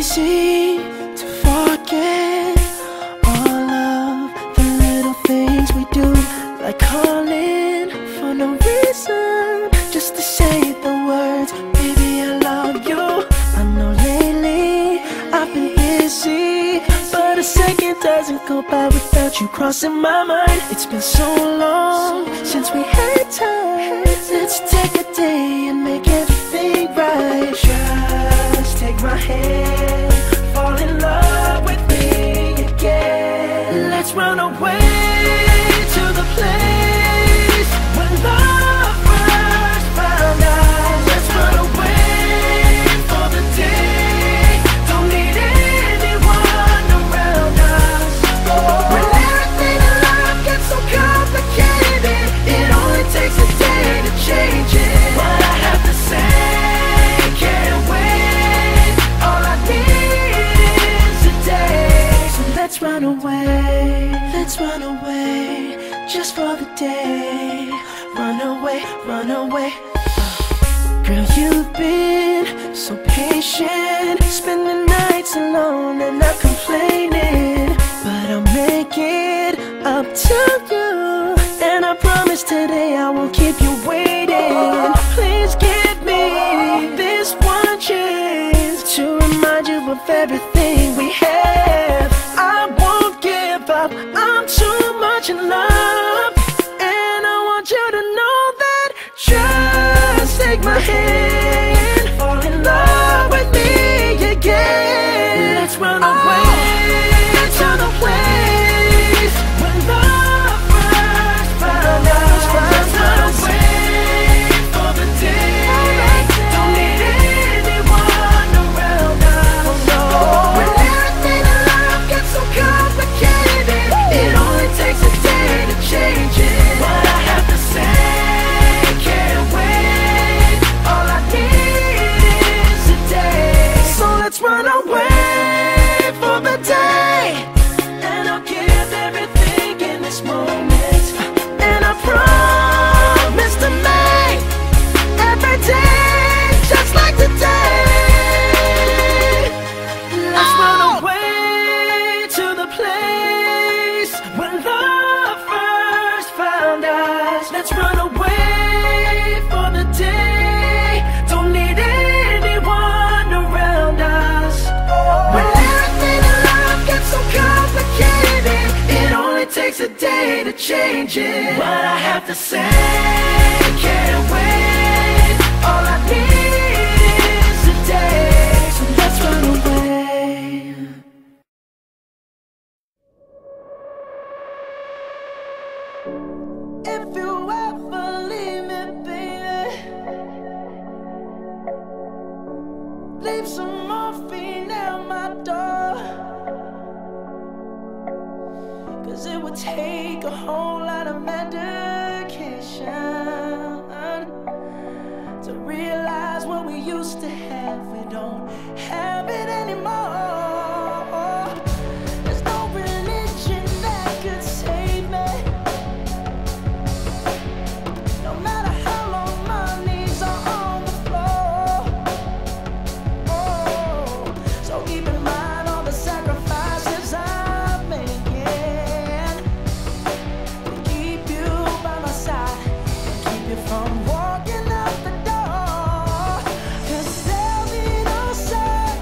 easy to forget all of the little things we do, like calling for no reason, just to say the words, baby I love you. I know lately I've been busy, but a second doesn't go by without you crossing my mind. It's been so long since we had time. Let's take a day and make everything right. Just take my hand, fall in love with me again. Let's run away to the place where love first found us. Let's run away for the day. Don't need anyone around us. When everything in life gets so complicated, it only takes a day to change it. What I have to say can't wait. All I need is a day. So let's run away. Let's run away, just for the day. Run away, run away. Girl, you've been so patient, spending nights alone and not complaining. But I'll make it up to you, and I promise today I won't keep you waiting. Please give me this one chance to remind you of everything we have. I won't give up, I'm too much in love, and I want you to know that. Just take my hand, fall in love with me again. Let's run away to the place where love first found us. Let's run away for the day. Don't need anyone around us. When everything in life gets so complicated, it only takes a day to change it. What I have to say can't wait. All I need is a day. So let's run away for the day, and I'll give everything in this moment, and I promise to make every day just like today. Let's run away to the place where love first found us. Let's run away for the day. Don't need anyone around us. When everything in life gets so complicated, it only takes a day to change it. What I have to say can't wait. All I need is a day. So let's run away. If you ever leave me, baby, leave some morphine at my door, 'cause it would take a whole lot of medication to realize what we used to have, we don't have it anymore. There's no religion that could save me, no matter how long my knees are on the floor. Oh, so keep in mind all the sacrifices I'm making to keep you by my side and keep you from walking out the door. 'Cause there'll be no sun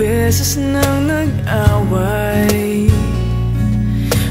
Beses nang nag-away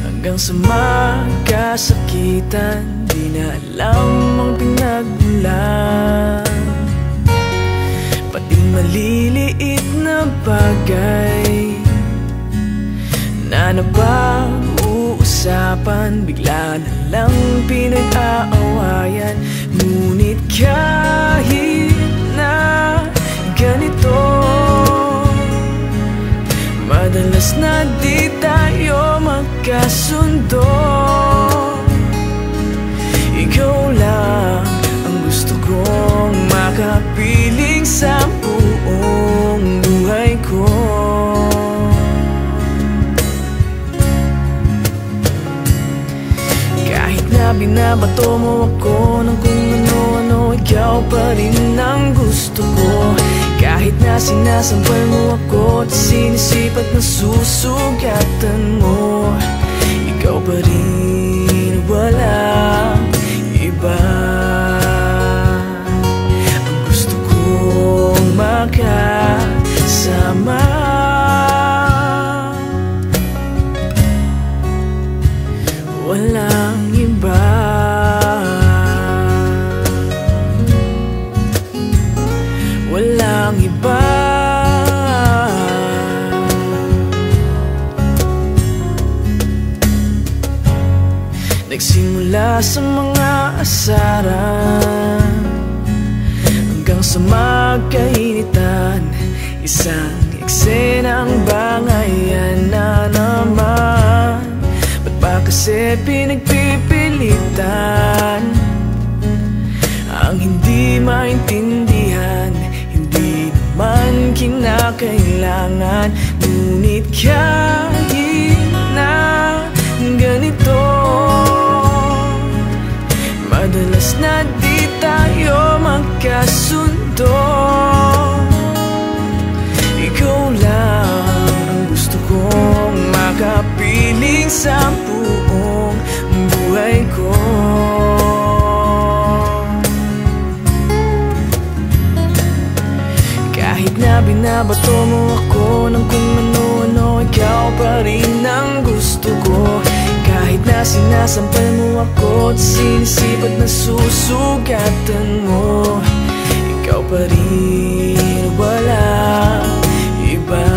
hanggang sa magkasakitan, di na alam ang pinagmulan. Pati maliliit na bagay na napag-uusapan, bigla na lang pinag-aawayan. Ngunit kahit na ganito, madalas na di tayo magkasundo. Ikaw lang ang gusto kong makapiling sa buong buhay ko. Kahit na binabato mo ako ng kung ano-ano, ikaw pa rin ang gusto ko. Kahit na sinasampal mo ako at sinisipat na susugatan mo, ikaw pa rin, walang iba. Ang gusto kong makasama, walang iba. Walang iba. Nagsimula sa mga asaran hanggang sa magkainitan, isang eksenang bangayan na naman. Ba't ba kasi pinagpipilitan ang hindi maintindihan? Man kinakailangan, ngunit kahit na ganito, madalas na di tayo magkasundo. Ikaw lang ang gusto kong makapiling sa buong buhay ko. Kahit na binabato mo ako ng kung ano-ano, ikaw pa rin ang gusto ko. Kahit na sinasampal mo ako at sinisipat na susugatan mo, ikaw pa rin, walang iba.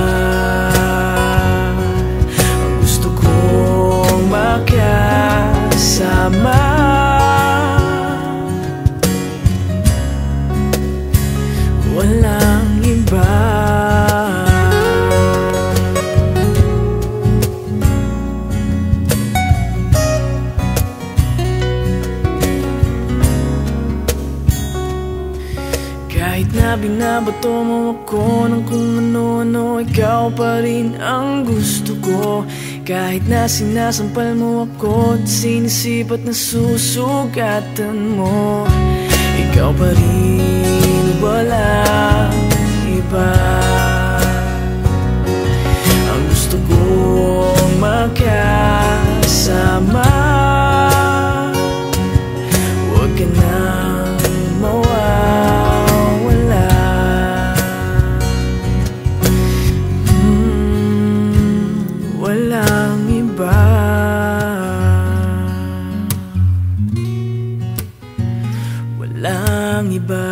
Ang gusto kong makasama, walang iba. Kahit na binabato mo ako ng kung ano-ano, ikaw pa rin ang gusto ko. Kahit na sinasampal mo ako at sinisipat na susugatan mo, ikaw pa rin, walang iba. Ang gusto kong makasama, huwag ka nang mawawala. Walang iba. Walang iba.